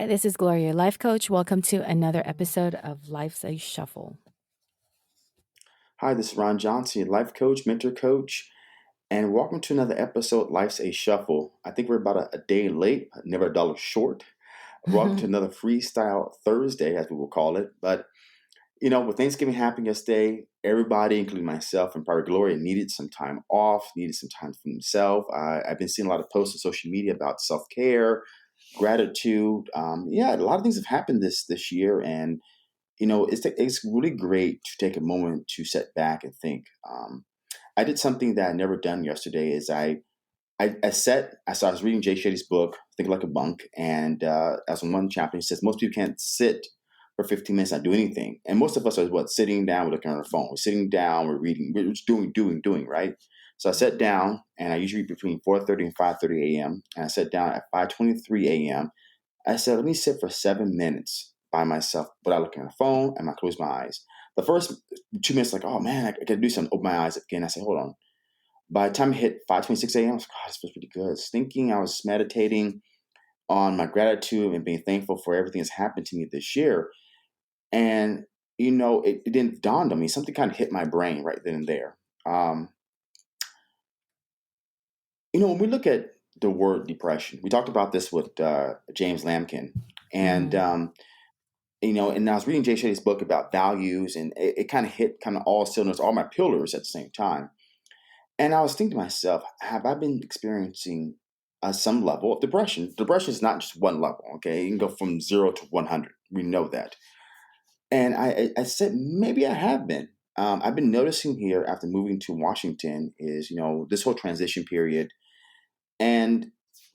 Hi, this is Gloria, life coach. Welcome to another episode of Life's a Shuffle. Hi, this is Ron Johnson, life coach, mentor coach, and welcome to another episode, Life's a Shuffle. I think we're about a day late, but never a dollar short. Welcome to another FreeStyle Thursday, as we will call it. But, with Thanksgiving happening yesterday, everybody, including myself and probably Gloria, needed some time off, needed some time for themselves. I've been seeing a lot of posts on social media about self-care, gratitude. A lot of things have happened this year, and it's really great to take a moment to sit back and think. I did something that I never done yesterday. Is I was reading Jay Shetty's book, Think Like a Monk, and as in one chapter he says most people can't sit for 15 minutes not do anything, and most of us are sitting down, we're looking on our phone, we're sitting down, we're reading, we're just doing, right? So I sat down, and I usually read between 4:30 and 5:30 a.m. And I sat down at 5:23 a.m. I said, let me sit for 7 minutes by myself without looking at my phone, and I close my eyes. The first 2 minutes, like, oh man, I got to do something. Open my eyes up again. I said, hold on. By the time it hit 5:26 a.m., I was like, oh, this feels pretty good. I was thinking, I was meditating on my gratitude and being thankful for everything that's happened to me this year. And, it didn't dawn on me. Something kind of hit my brain right then and there. Um, when we look at the word depression, we talked about this with James Lamkin. And Mhm. and I was reading Jay Shetty's book about values, and it kind of hit kind of all cylinders, all my pillars at the same time. And I was thinking to myself, have I been experiencing some level of depression? Depression is not just one level, okay? You can go from 0 to 100. We know that. And I said, maybe I have been. I've been noticing here after moving to Washington is, this whole transition period. And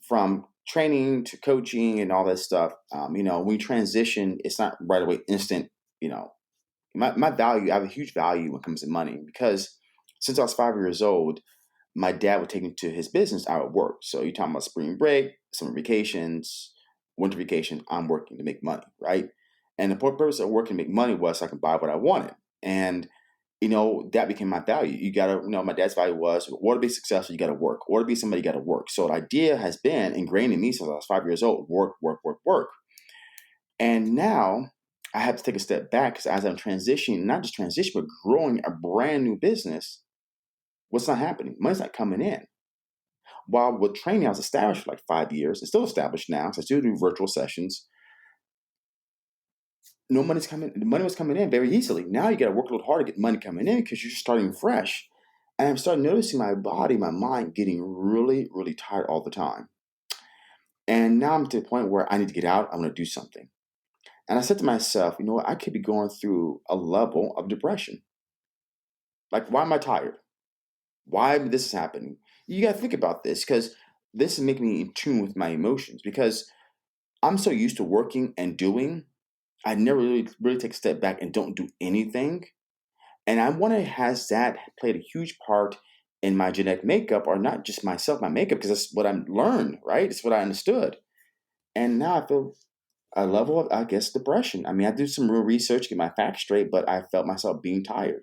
from training to coaching and all that stuff, when you transition, it's not right away instant, you know, my value, I have a huge value when it comes to money because since I was 5 years old, my dad would take me to his business. I would work. So you're talking about spring break, summer vacations, winter vacation. I'm working to make money, right? And the purpose of working to make money was so I could buy what I wanted. And that became my value. You gotta, my dad's value was, or to be successful, you gotta work. Or to be somebody, you gotta work. So the idea has been ingrained in me since I was 5 years old: work, work, work, work. And now I have to take a step back because as I'm transitioning, not just transition, but growing a brand new business, what's not happening? Money's not coming in. While with training, I was established for like 5 years. It's still established now. So I still do virtual sessions. No money's coming. The money was coming in very easily. Now you got to work a little harder to get money coming in because you're just starting fresh. And I'm starting noticing my body, my mind getting really, really tired all the time. And now I'm to the point where I need to get out. I'm going to do something. And I said to myself, you know what? I could be going through a level of depression. Like, why am I tired? Why this is happening? You got to think about this because this is making me in tune with my emotions because I'm so used to working and doing. I never really take a step back and don't do anything. And I wonder, has that played a huge part in my genetic makeup, or not just myself, my makeup, because that's what I learned, right? It's what I understood. And now I feel a level of, I guess, depression. I mean, I do some real research, get my facts straight, but I felt myself being tired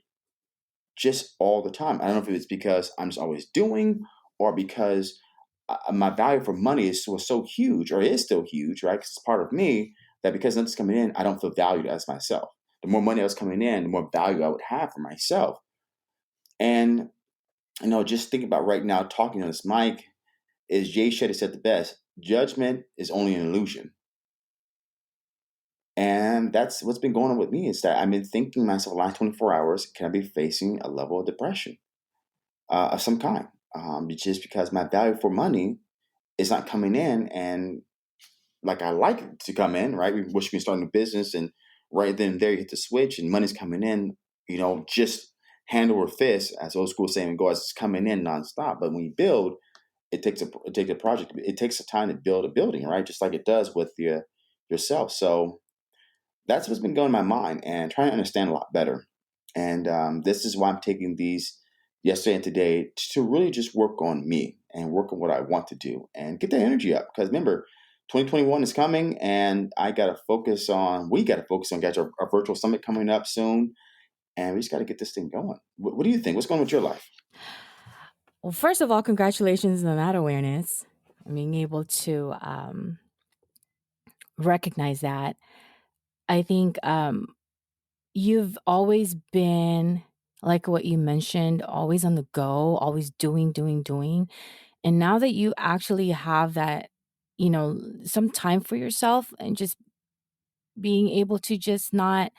just all the time. I don't know if it's because I'm just always doing or because my value for money was so huge or is still huge, right? Because it's part of me that because nothing's coming in, I don't feel valued as myself. The more money I was coming in, the more value I would have for myself. And, just thinking about right now, talking on this mic, is Jay Shetty said the best: judgment is only an illusion. And that's what's been going on with me is that I've been thinking to myself the last 24 hours, can I be facing a level of depression of some kind? Just because my value for money is not coming in and like I like it to come in, right? We wish we can start a new business and right then and there you hit the switch and money's coming in, just hand over fist, as old school saying goes, it's coming in nonstop. But when you build, it takes a project. It takes a time to build a building, right? Just like it does with yourself. So that's what's been going in my mind and trying to understand a lot better. And this is why I'm taking these yesterday and today to really just work on me and work on what I want to do and get that energy up. Because remember, 2021 is coming, and we got to focus on, guys, our virtual summit coming up soon. And we just got to get this thing going. What do you think? What's going on with your life? Well, first of all, congratulations on that awareness. Being able to recognize that. I think you've always been like what you mentioned, always on the go, always doing, doing, doing. And now that you actually have that, some time for yourself and just being able to just not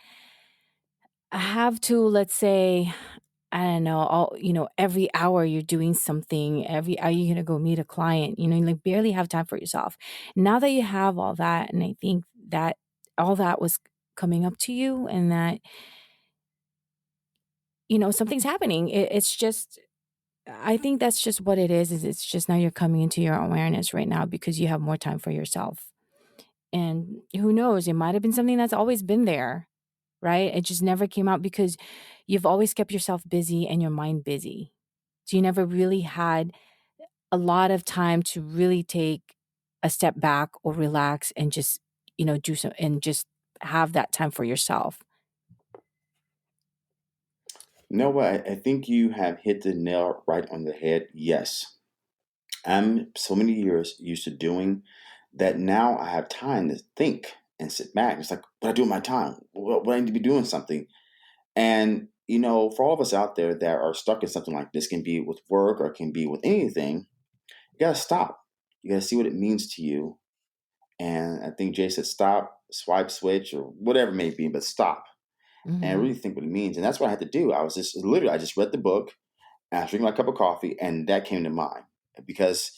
have to, let's say, I don't know, every hour you're doing something, every hour you're gonna go meet a client, you like barely have time for yourself. Now that you have all that, and I think that all that was coming up to you and that, something's happening. It's just I think that's just what it is it's just now you're coming into your awareness right now because you have more time for yourself. And who knows, it might have been something that's always been there, right? It just never came out because you've always kept yourself busy and your mind busy. So you never really had a lot of time to really take a step back or relax and just, do so and just have that time for yourself. No, what I think you have hit the nail right on the head. Yes, I'm so many years used to doing that. Now I have time to think and sit back. It's like, what I do with my time? What I need to be doing something. And for all of us out there that are stuck in something like this, can be with work or can be with anything. You gotta stop. You gotta see what it means to you. And I think Jay said, stop, swipe, switch, or whatever it may be, but stop and Mhm. really think what it means. And that's what I had to do. I was just literally, I just read the book, and I was drinking my cup of coffee, and that came to mind because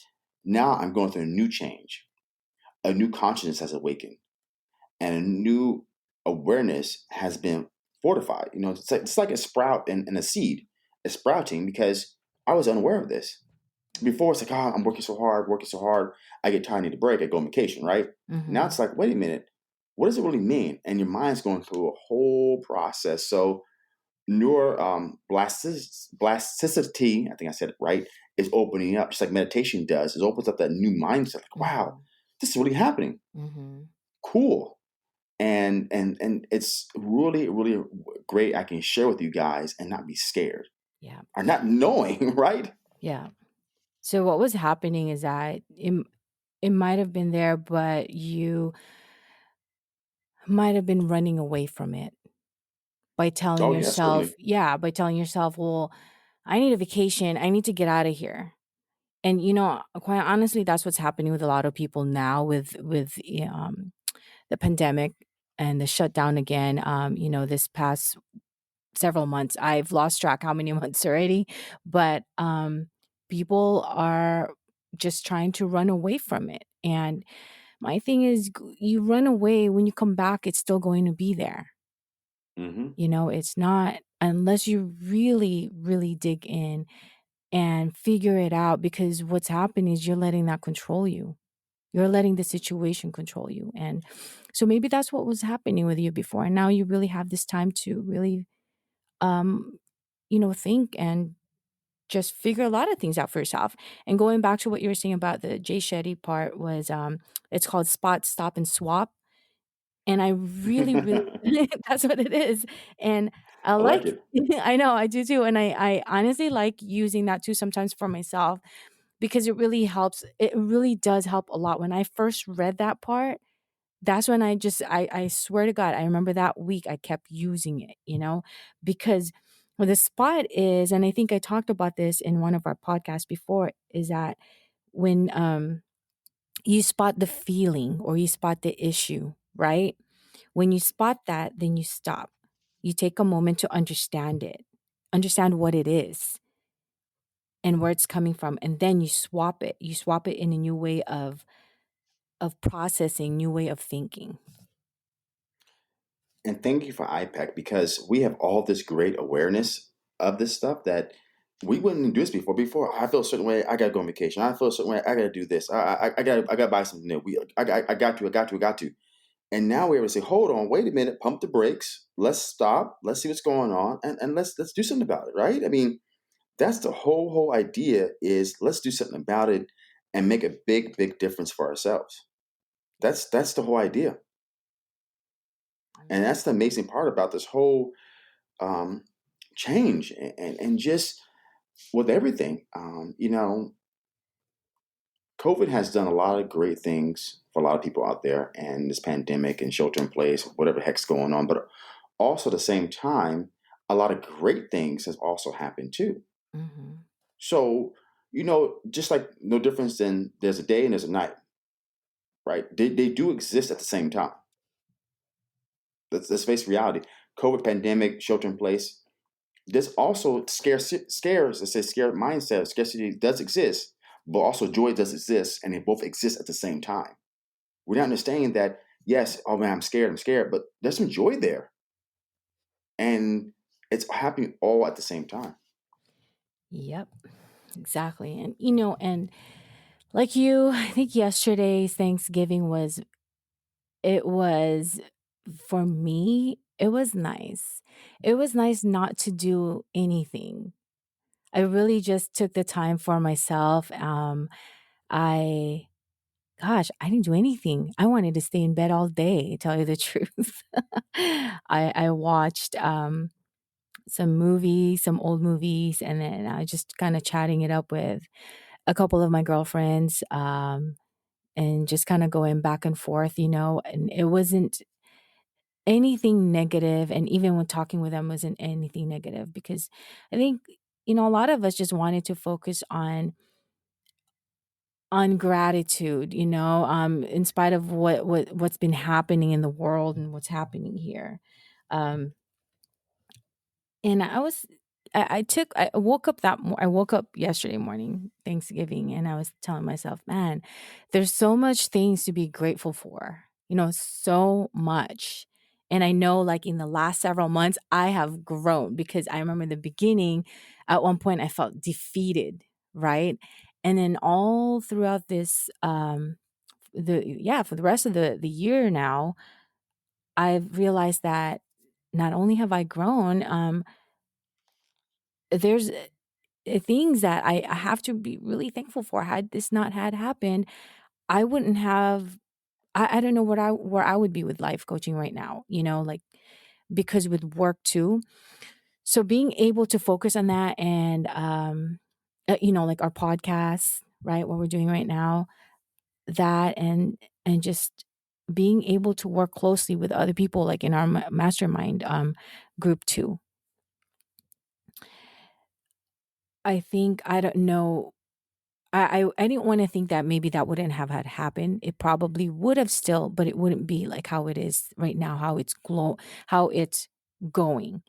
now I'm going through a new change. A new consciousness has awakened, and a new awareness has been fortified. It's like a sprout and a seed. It's sprouting because I was unaware of this. Before it's like, oh, I'm working so hard. I get tired, I need a break. I go on vacation, right? Now Mhm. it's like, wait a minute, what does it really mean? And your mind's going through a whole process. So neuroplasticity, I think I said it right, is opening up, just like meditation does. It opens up that new mindset. Like, wow, Mhm. this is really happening. Mhm. Cool. And it's really, really great. I can share with you guys and not be scared Yeah. or not knowing, right? Yeah. So what was happening is that it might have been there, but you might have been running away from it by telling Oh yeah, yourself, certainly. yeah, by telling yourself, well, I need a vacation. I need to get out of here. And quite honestly, that's what's happening with a lot of people now with the pandemic and the shutdown again. This past several months, I've lost track how many months already, but people are just trying to run away from it. And my thing is, you run away, when you come back, it's still going to be there. Hmm. It's not unless you really, really dig in and figure it out, because what's happening is you're letting that control you. You're letting the situation control you. And so maybe that's what was happening with you before. And now you really have this time to really, um, think and just figure a lot of things out for yourself. And going back to what you were saying about the Jay Shetty part was, it's called spot, stop, and swap. And I really, really I that's what it is. And I like like it. I know, I do too. And I honestly like using that too sometimes for myself because it really helps. It really does help a lot. When I first read that part, that's when I swear to God, I remember that week I kept using it, because what the spot is, and I think I talked about this in one of our podcasts before, is that when you spot the feeling or you spot the issue, right? When you spot that, then you stop. You take a moment to understand it, understand what it is and where it's coming from, and then you swap it. You swap it in a new way of processing, new way of thinking. And thank you for IPAC because we have all this great awareness of this stuff that we wouldn't do this before. Before I feel a certain way, I gotta go on vacation. I feel a certain way, I gotta do this. I gotta buy something new. I got to. And now we're able to say, hold on, wait a minute, pump the brakes. Let's stop. Let's see what's going on, and let's do something about it, right? I mean, that's the whole idea is let's do something about it and make a big difference for ourselves. Yeah. That's the whole idea, I and mean, that's the amazing part about this whole um, change and just with everything. Coach COVID has done a lot of great things for a lot of people out there, and this pandemic and shelter in place, whatever heck's going on. But also at the same time, a lot of great things has also happened too. Mhm. So, just like no difference than there's a day and there's a night, right? They do exist at the same time. Let's face reality. COVID pandemic, shelter in place. There's also scares. Let's say scare mindset. Scarcity does exist, but also joy does exist, and they both exist at the same time. We're not understanding that. Yes, oh man, I'm scared, but there's some joy there, and it's happening all at the same time. Yep, exactly. And and like you, I think yesterday's Thanksgiving was for me, it was nice. It was nice not to do anything. I really just took the time for myself. I I didn't do anything. I wanted to stay in bed all day, to tell you the truth. I watched some movies, some old movies, and then I just kind of chatting it up with a couple of my girlfriends, and just kind of going back and forth, and it wasn't anything negative, and even when talking with them wasn't anything negative because I think, a lot of us just wanted to focus on gratitude, in spite of what's been happening in the world and what's happening here. Um, and I woke up I woke up yesterday morning, Thanksgiving, and I was telling myself, man, there's so much things to be grateful for, so much. And I know like in the last several months, I have grown because I remember in the beginning, at one point I felt defeated, right? And then all throughout this for the rest of the year now, I've realized that not only have I grown, there's things that I have to be really thankful for. Had this not had happened, I wouldn't have. I don't know where I would be with life coaching right now. Like because with work too. So being able to focus on that and like our podcast, right? What we're doing right now, that and just being able to work closely with other people, like in our mastermind group too. I think I don't know I didn't wanna think that maybe that wouldn't have had happened. It probably would have still, but it wouldn't be like how it is right now, how it's going.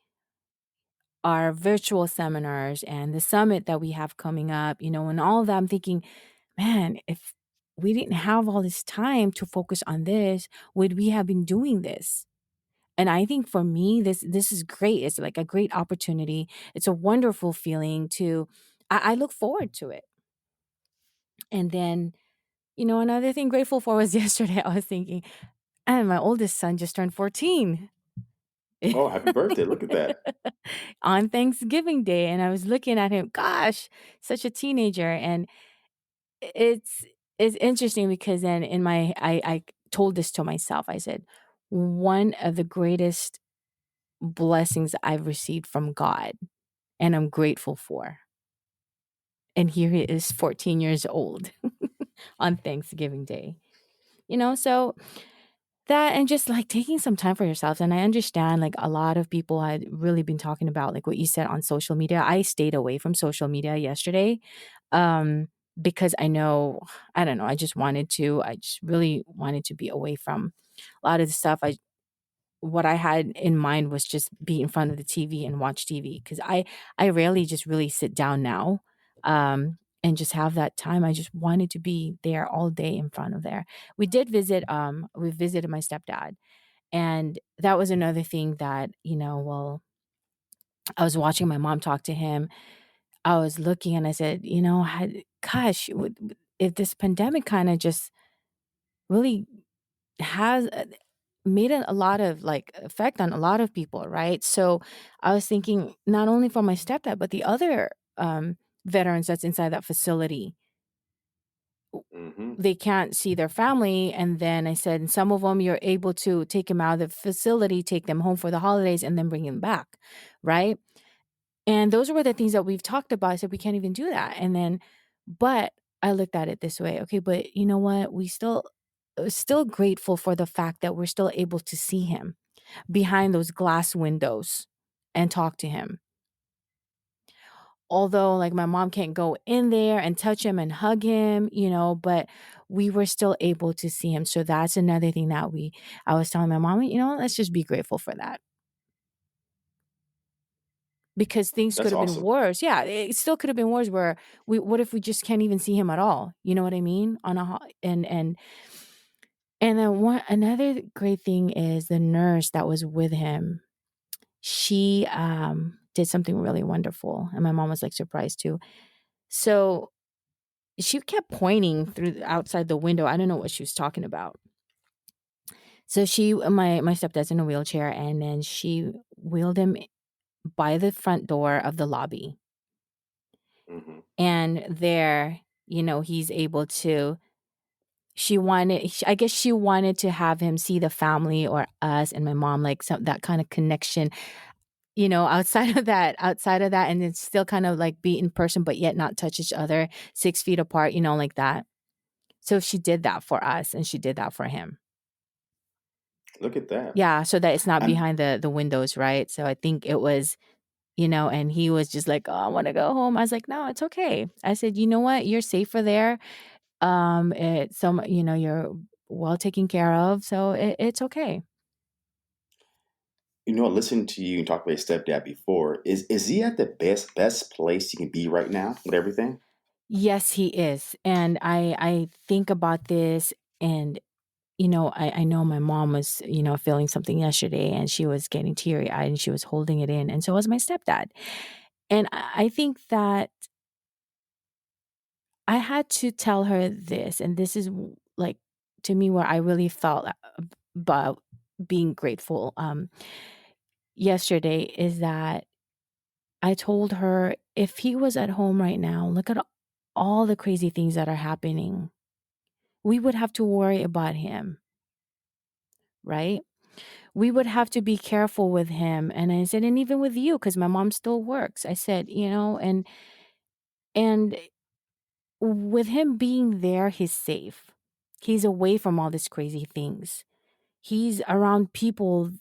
Our virtual seminars and the summit that we have coming up, and all of that, I'm thinking, "Man, if we didn't have all this time to focus on this, would we have been doing this?" And I think for me, this is great. It's like a great opportunity. It's a wonderful feeling to I look forward to it. And then another thing grateful for was yesterday, I was thinking, and my oldest son just turned 14 Oh, happy birthday! Look at that. on Thanksgiving Day. And I was looking at him, gosh, such a teenager. And it's it's interesting because then I told this to myself. I said, one of the greatest blessings I've received from God and I'm grateful for. And here he is 14 years old on Thanksgiving Day. So that and just like taking some time for yourself. And I understand like a lot of people had really been talking about like what you said on social media. I stayed away from social media yesterday um because I don't know, I just really wanted to be away from a lot of the stuff. What I had in mind was just be in front of the TV and watch TV because I rarely just really sit down now and just have that time. I just wanted to be there all day in front of there. We visited my stepdad, and that was another thing that, well, I was watching my mom talk to him. I was looking and I said, gosh, if this pandemic kind of just really has made a lot of like effect on a lot of people, right? So I was thinking not only for my stepdad, but the other veterans that's inside that facility. Hmm. They can't see their family. And then I said, and some of them you're able to take them out of the facility, take them home for the holidays, and then bring them back, right? And those were the things that we've talked about. I said, we can't even do that. And then, but I looked at it this way, okay, but you know what? Still grateful for the fact that we're still able to see him behind those glass windows and talk to him. Although, like, my mom can't go in there and touch him and hug him, but we were still able to see him. So that's another thing that I was telling my mom, let's just be grateful for that. Because things could That's have been awesome. worse. Yeah, it still could have been worse where what if we just can't even see him at all? You know what I mean? And then one another great thing is the nurse that was with him. She did something really wonderful, and my mom was like surprised too. So she kept pointing through outside the window. I don't know what she was talking about. So my stepdad's in a wheelchair, and then she wheeled him by the front door of the lobby. Hmm. And there, he's able to I guess she wanted to have him see the family or us and my mom, like, some that kind of connection, outside of that, and then still kind of like be in person, but yet not touch each other 6 feet apart, like that. So she did that for us, and she did that for him. Look at that. Yeah, so that it's not And behind the windows, right? So I think it was, and he was just like, "Oh, I wanna go home." I was like, "No, it's okay." I said, "You know what? You're safer there. You're well taken care of, so it's okay." listening to you and talk about your stepdad before, is he at the best place he can be right now with everything? Yes, he is, and I think about this, and, I know my mom was, feeling something yesterday, and she was getting teary-eyed, and she was holding it in, and so was my stepdad, and I think that I had to tell her this, and this is, like, to me, where I really felt, about being grateful, yesterday, is that I told her, "If he was at home right now, look at all the crazy things that are happening. We would have to worry about him, right? We would have to be careful with him." And I said, "And even with you, because my mom still works." I said, and with him being there, he's safe. He's away from all these crazy things. He's around people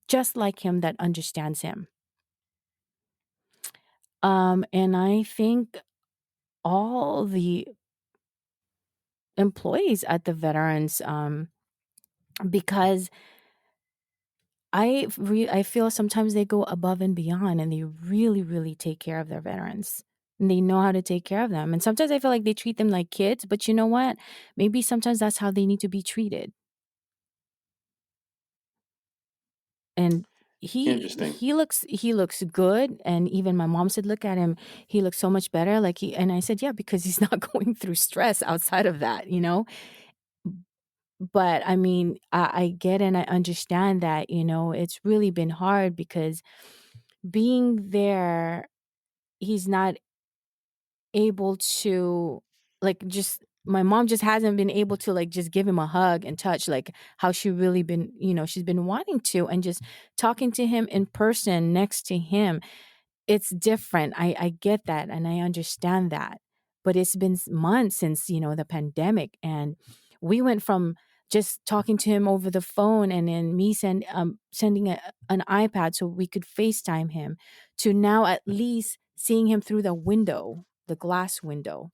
just like him that understands him. And I think all the employees at the veterans, because I feel sometimes they go above and beyond, and they really, really take care of their veterans. And they know how to take care of them. And sometimes I feel like they treat them like kids, but you know what? Maybe sometimes that's how they need to be treated. And Interesting. he looks good, and even my mom said, "Look at him. He looks so much better." And I said, "Yeah, because he's not going through stress outside of that." But I mean, I get and I understand that, it's really been hard because being there, he's not able to, like, just my mom just hasn't been able to, like, just give him a hug and touch, like, how she really been, she's been wanting to, and just talking to him in person next to him, it's different. I get that, and I understand that, but it's been months since, the pandemic, and we went from just talking to him over the phone, and then me sending an iPad so we could FaceTime him, to now at least seeing him through the glass window.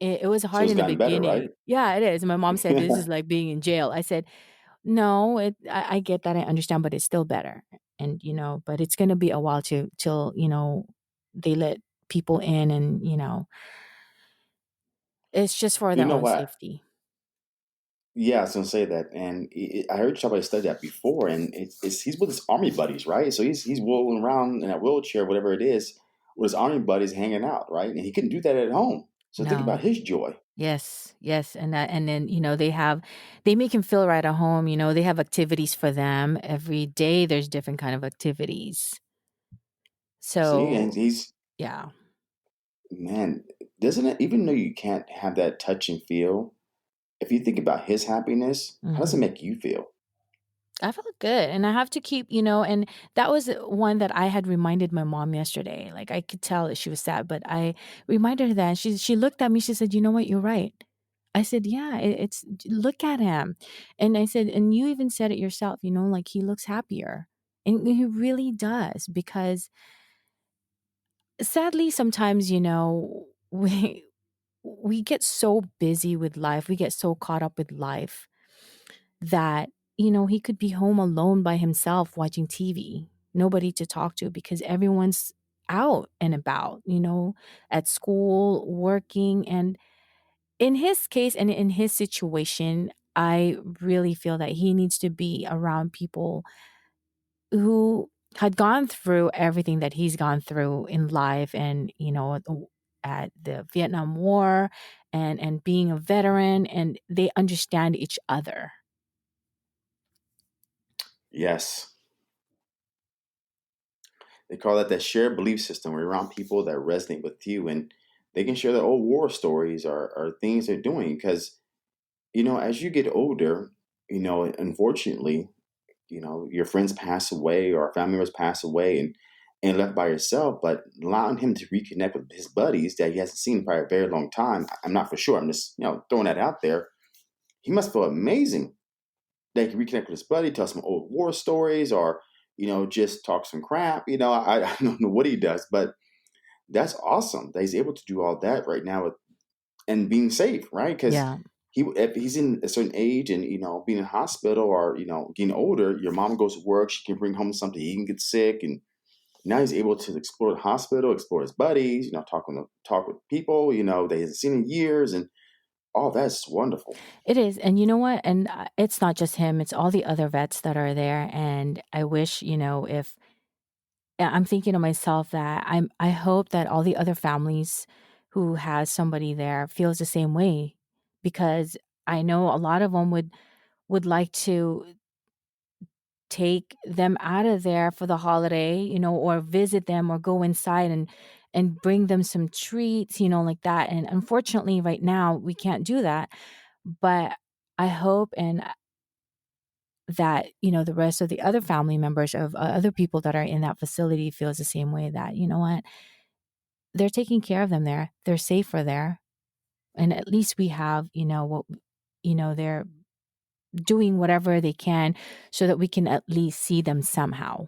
It was So hard it's in the gotten better, beginning. right? Yeah, it is. My mom said, "This is like being in jail." I said, "No, I get that, I understand, but it's still better." And, but it's gonna be a while to till, they let people in, and, it's just for You their know own what? safety. Yeah, I was gonna say that, and I heard you talk about study that before, and he's with his army buddies, right? So he's rolling around in a wheelchair, whatever it is, with his army buddies hanging out, right? And he couldn't do that at home. So think about No. his joy. Yes, yes, and then, they make him feel right at home, they have activities for them. Every day there's different kind of activities. See, and So, he's yeah. man, doesn't it? Even though you can't have that touch and feel, if you think about his happiness, how does it Mhm. make you feel? I felt good, and I have to keep, and that was one that I had reminded my mom yesterday. Like, I could tell that she was sad, but I reminded her that, and she looked at me, she said, "You know what? You're right." I said, "Yeah, it's look at him." And I said, "And you even said it yourself, like he looks happier." And he really does, because sadly sometimes, we get so busy with life. We get so caught up with life that, he could be home alone by himself watching TV, nobody to talk to because everyone's out and about, at school, working. And in his case and in his situation, I really feel that he needs to be around people who had gone through everything that he's gone through in life, and at the Vietnam War, and being a veteran, and they understand each other. Yes, they call that shared belief system. We're around people that resonate with you, and they can share their old war stories or things they're doing. Because as you get older, unfortunately, your friends pass away or family members pass away, and left by yourself. But allowing him to reconnect with his buddies that he hasn't seen in probably a very long time. I'm not for sure. I'm just throwing that out there. He must feel amazing that he can reconnect with his buddy, tell some old war stories, or just talk some crap. I don't know what he does, but that's awesome that he's able to do all that right now and being safe, right? Because Yeah. if he's in a certain age and being in hospital or getting older, your mom goes to work, she can bring home something, he can get sick, and now he's able to explore the hospital, explore his buddies, talk with people that he hasn't seen in years, and all that's wonderful. It is. And you know what? And it's not just him, it's all the other vets that are there. And I wish, if I'm thinking to myself that I hope that all the other families who has somebody there feels the same way, because I know a lot of them would like to take them out of there for the holiday, or visit them, or go inside and bring them some treats, like that. And unfortunately right now we can't do that. But I hope and that, the rest of the other family members of other people that are in that facility feels the same way, that, what, they're taking care of them there. They're safer there. And at least we have, what, they're doing whatever they can so that we can at least see them somehow.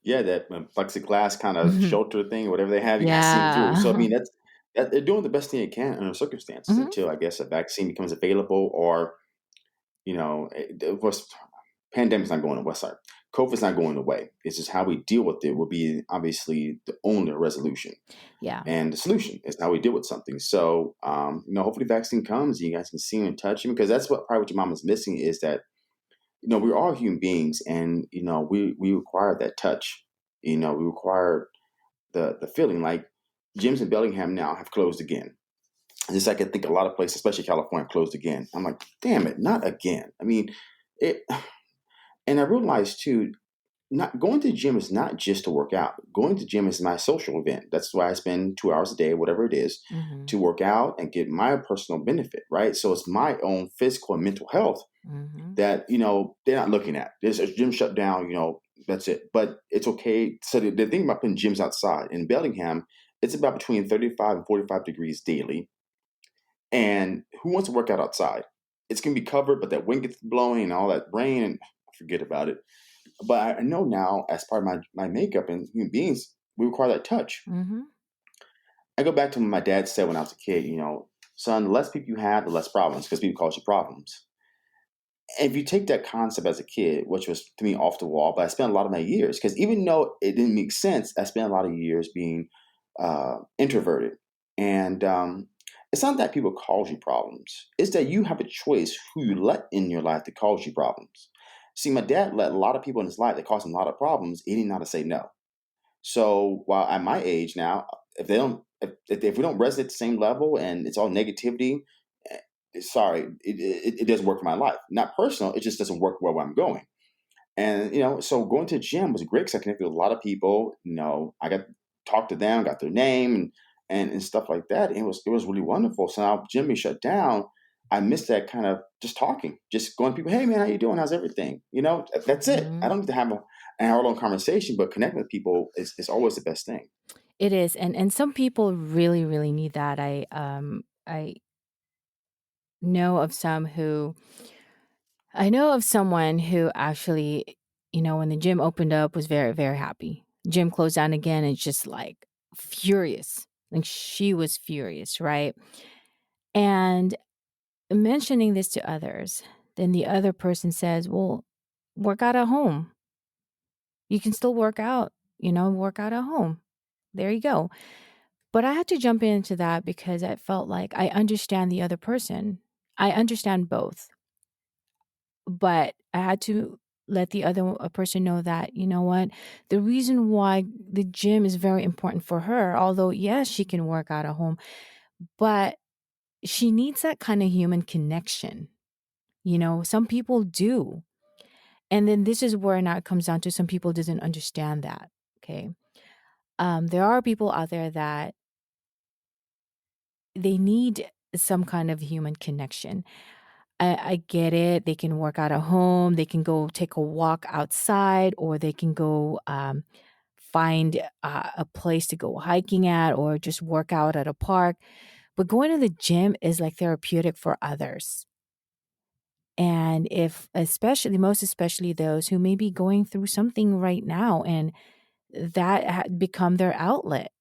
Yeah, that plexiglass kind of shelter thing, whatever they have, you got to see them through. So I Yeah. mean, they're doing the best thing they can under circumstances Mhm. until I guess a vaccine becomes available, or of course, pandemic's not going away. Sorry, COVID's not going away. It's just how we deal with it will be obviously the only resolution, Yeah. and the solution is how we deal with something. So, hopefully, vaccine comes, you guys can see him and touch him, because that's what probably what your mom is missing is that we're all human beings, and we require that touch. We require the feeling. Like gyms in Bellingham now have closed again. Just like I think a lot of places, especially California, closed again. I'm like, damn it, not again. I mean, it. And I realized too, not going to the gym is not just to work out. Going to the gym is my social event. That's why I spend 2 hours a day, whatever it is, Mhm. to work out and get my personal benefit. Right. So it's my own physical and mental health Mhm. that they're not looking at. There's a gym shut down. That's it. But it's okay. So the thing about putting gyms outside in Bellingham, it's about between 35 and 45 degrees daily. And who wants to work out outside? It's gonna be covered, but that wind gets blowing and all that rain, and forget about it. But I know now, as part of my makeup and human beings, we require that touch. Mhm. I go back to what my dad said when I was a kid. Son, the less people you have, the less problems, because people cause you problems. And if you take that concept as a kid, which was to me off the wall, but I spent a lot of my years, because even though it didn't make sense, I spent a lot of years being introverted. And it's not that people cause you problems, it's that you have a choice who you let in your life to cause you problems. See, my dad let a lot of people in his life that caused him a lot of problems. He didn't know how to say no. So while at my age now, if we don't resonate at the same level and it's all negativity, sorry, it doesn't work for my life. Not personal, it just doesn't work where I'm going. And so going to the gym was great because I connected with a lot of people. I got talked to them, got their name and stuff like that. It was really wonderful. So now gym being shut down, I miss that kind of just talking, just going to people, hey man, how you doing? How's everything? That's it. I Mhm. don't need to have an hour long conversation, but connecting with people is always the best thing. It is, and some people really, really need that. I know of some who I know of someone who actually, when the gym opened up, was very, very happy. Gym closed down again and just like furious. Like she was furious, right? And mentioning this to others, then the other person says, well, work out at home. You can still work out at home. There you go. But I had to jump into that because I felt like I understand the other person. I understand both, but I had to let the other person know that, you know what, the reason why the gym is very important for her, although, yes, she can work out at home, but she needs that kind of human connection. Some people do. And then this is where now it comes down to some people doesn't understand that. Okay. There are people out there that they need some kind of human connection. I get it. They can work out at home. They can go take a walk outside, or they can go find a place to go hiking at, or just work out at a park. But going to the gym is like therapeutic for others. And if, most especially those who may be going through something right now, and that become their outlet.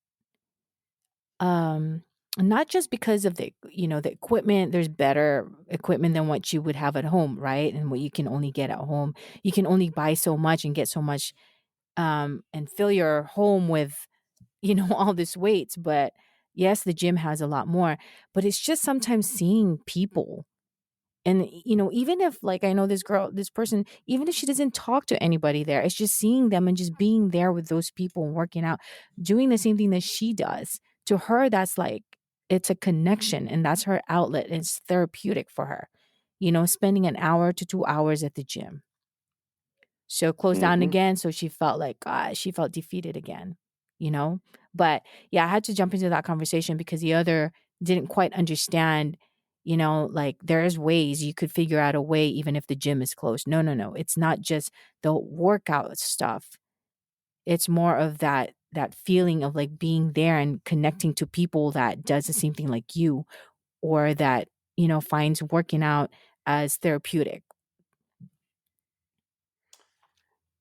Um, Not just because of the equipment, there's better equipment than what you would have at home, right? And what you can only get at home. You can only buy so much and get so much, and fill your home with, all this weights. But yes, the gym has a lot more, but it's just sometimes seeing people. And, even if, like, I know this person, even if she doesn't talk to anybody there, it's just seeing them and just being there with those people and working out, doing the same thing that she does. To her, that's like, it's a connection and that's her outlet. It's therapeutic for her, spending an hour to 2 hours at the gym. So closed down Hmm. again. So she felt like, she felt defeated again, you know? But yeah, I had to jump into that conversation because the other didn't quite understand, like there's ways you could figure out a way even if the gym is closed. No, no, no. It's not just the workout stuff. It's more of that feeling of like being there and connecting to people that does the same thing like you, or that, finds working out as therapeutic.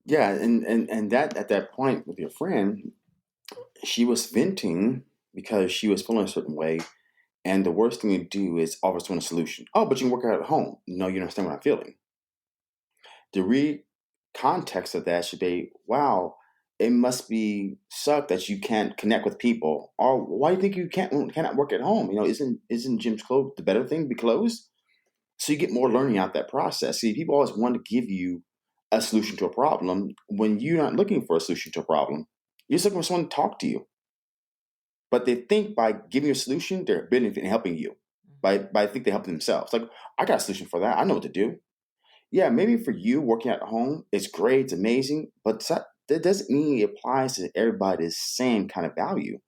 Yeah, and that at that point with your friend, she was venting because she was feeling a certain way. And the worst thing to do is offer someone a solution. Oh, but you can work out at home. No, you don't understand what I'm feeling. The context of that should be, wow, it must be suck that you can't connect with people. Or why do you think you cannot work at home? Isn't gyms closed the better thing to be closed? So you get more learning out that process. See, people always want to give you a solution to a problem when you're not looking for a solution to a problem. You're just looking for someone to talk to you. But they think by giving you a solution, they're benefiting and helping you. By I think they help themselves. Like, I got a solution for that. I know what to do. Yeah, maybe for you working at home, it's great, it's amazing, but that doesn't mean it applies to everybody the same kind of value.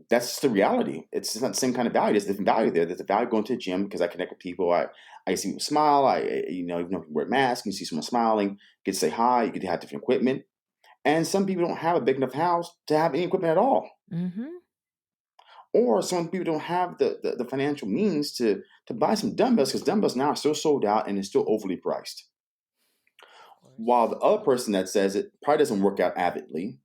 That's just the reality. It's just not the same kind of value. There's a different value there. There's a value going to the gym because I connect with people. I see people smile. Even though people wear masks, you see someone smiling, get to say hi, you get to have different equipment. And some people don't have a big enough house to have any equipment at all. Mm-hmm. Or some people don't have the financial means to buy some dumbbells because dumbbells now are still sold out and it's still overly priced. Of While the course. other person that says it probably doesn't work out avidly.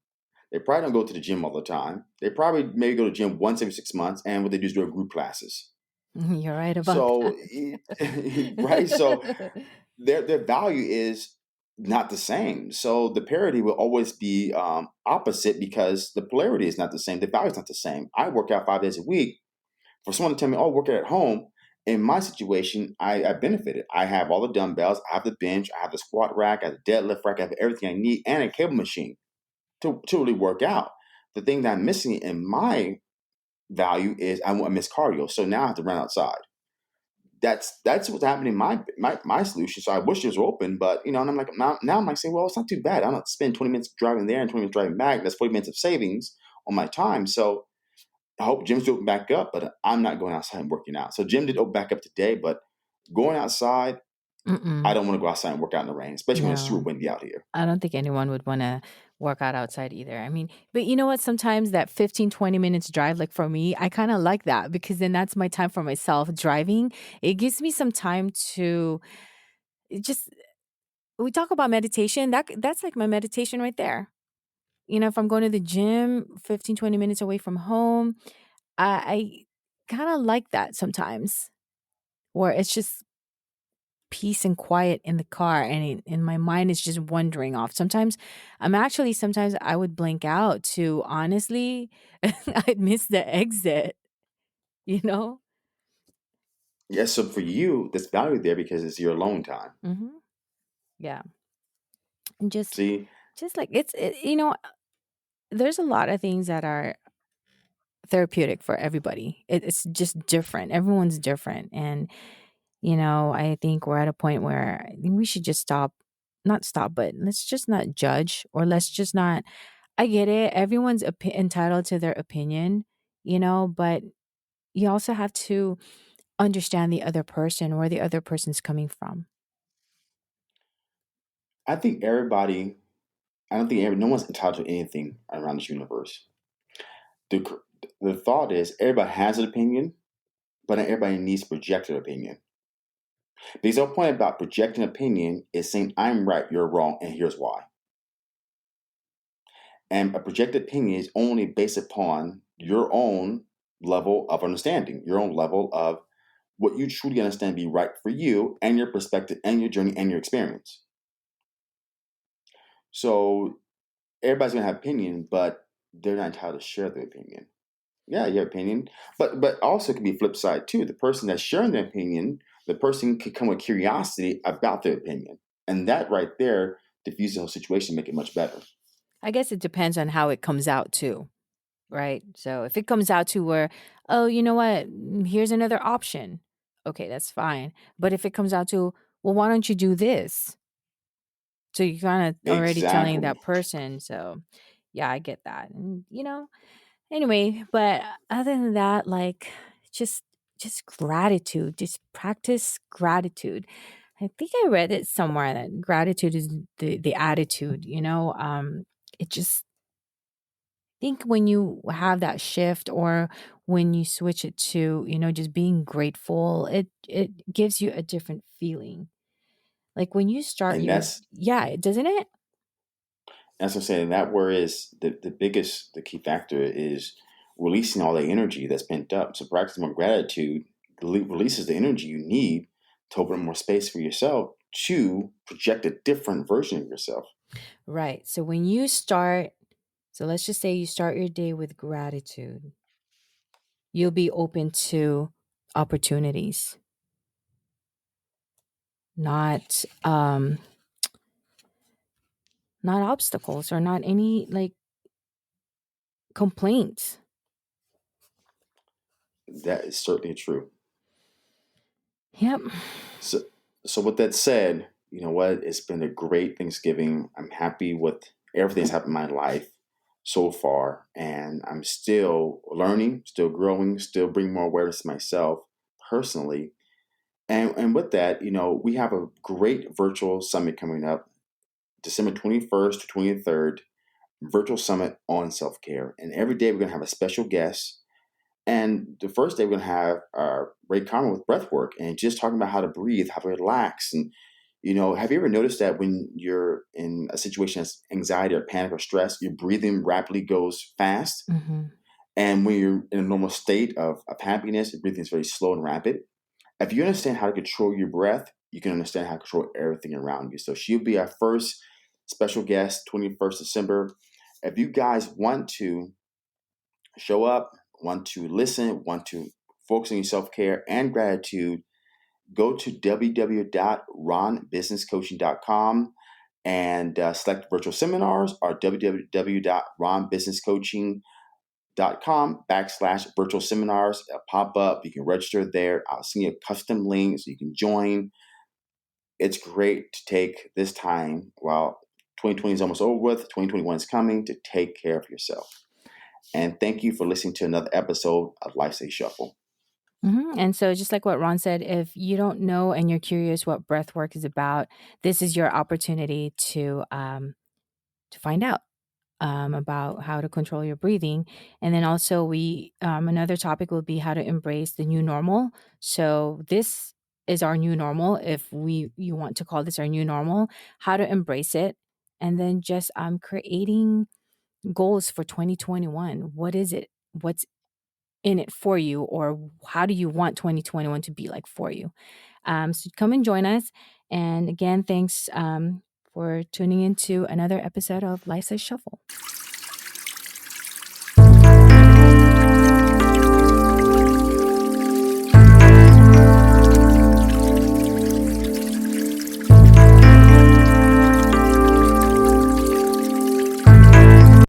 They probably don't go to the gym all the time. They probably maybe go to the gym once every 6 months, and what they do is do group classes. You're right about So, that. right, so their value is not the same. So the parity will always be opposite because the polarity is not the same. The value is not the same. I work out 5 days a week. For someone to tell me, "Oh, work out at home," in my situation, I benefited. I have all the dumbbells, I have the bench, I have the squat rack, I have the deadlift rack, I have everything I need, and a cable machine to really work out. The thing that I'm missing in my value is I want to miss cardio. So now I have to run outside. That's what's happening in my solution. So I wish it was open, but and I'm like now I'm like saying, well, it's not too bad. I don't spend 20 minutes driving there and 20 minutes driving back. That's 40 minutes of savings on my time. So I hope gyms do open back up, but I'm not going outside and working out. So gym did open back up today, but going outside, I Mm-mm. don't want to go outside and work out in the rain, especially when it's super No. windy out here. I don't think anyone would wanna work out outside either. I mean, but you know what? Sometimes that 15, 20 minutes drive, like for me, I kinda like that because then that's my time for myself driving. It gives me some time to just we talk about meditation, that's like my meditation right there. You know, if I'm going to the gym 15, 20 minutes away from home, I kinda like that sometimes, where it's just peace and quiet in the car and my mind is just wandering off. Sometimes I would blink out to honestly I'd miss the exit, you know? Yeah, so for you, there's value there because it's your alone time. Mhm. Yeah. And See, just like there's a lot of things that are therapeutic for everybody. It's just different. Everyone's different and I think we're at a point where I think we should just not stop, but let's just not judge or let's just not I get it. Everyone's entitled to their opinion, but you also have to understand the other person, where the other person's coming from. I think everybody, I don't think no one's entitled to anything around this universe. The, the thought is everybody has an opinion, but not everybody needs to project an opinion. Because the whole point about projecting opinion is saying, I'm right, you're wrong, and here's why. And a projected opinion is only based upon your own level of understanding, your own level of what you truly understand to be right for you and your perspective and your journey and your experience. So everybody's gonna have opinion, but they're not entitled to share their opinion. Yeah, your opinion, but also it can be flip side too. The person that's sharing their opinion, the person could come with curiosity about their opinion, and that right there diffuses the whole situation, make it much better. I guess it depends on how it comes out too, right? So if it comes out to where, oh, you know what? Here's another option. Okay, that's fine. But if it comes out to, well, why don't you do this? So you're kind of already telling Exactly, that person. So yeah, I get that. And anyway, but other than that, like just just gratitude, just practice gratitude. I think I read it somewhere that gratitude is the attitude, it just think when you have that shift or when you switch it to, just being grateful, it gives you a different feeling. Like when you start and your yeah, doesn't it? that's what I'm saying. That where is the key factor is releasing all the energy that's pent up. So practicing more gratitude releases the energy you need to open more space for yourself to project a different version of yourself. Right. So when you start, so let's just say you start your day with gratitude, you'll be open to opportunities, not not obstacles or not any like complaints. That is certainly true. Yep. So, so with that said, you know what? It's been a great Thanksgiving. I'm happy with everything that's happened in my life so far, and I'm still learning, still growing, still bringing more awareness to myself personally. And with that, we have a great virtual summit coming up, December 21st to 23rd, virtual summit on self care. And every day we're going to have a special guest. And the first day we're going to have Ray Carmen with breath work and just talking about how to breathe, how to relax. And, have you ever noticed that when you're in a situation that's anxiety or panic or stress, your breathing rapidly goes fast? Hmm. And when you're in a normal state of happiness, your breathing is very slow and rapid. If you understand how to control your breath, you can understand how to control everything around you. So she'll be our first special guest, 21st December. If you guys want to show up, want to listen, want to focus on your self care and gratitude, go to www.ronbusinesscoaching.com and select virtual seminars or www.ronbusinesscoaching.com/virtual seminars. It'll pop up. You can register there. I'll send you a custom link so you can join. It's great to take this time while 2020 is almost over with, 2021 is coming, to take care of yourself. And thank you for listening to another episode of Life's a Shuffle. And so, just like what Ron said, if you don't know and you're curious what breath work is about, this is your opportunity to find out about how to control your breathing. And then also, we another topic will be how to embrace the new normal. So this is our new normal. If we you want to call this our new normal, how to embrace it, and then just creating goals for 2021. What is it? What's in it for you, or how do you want 2021 to be like for you? So come and join us. And again, thanks for tuning into another episode of Life's a Shuffle.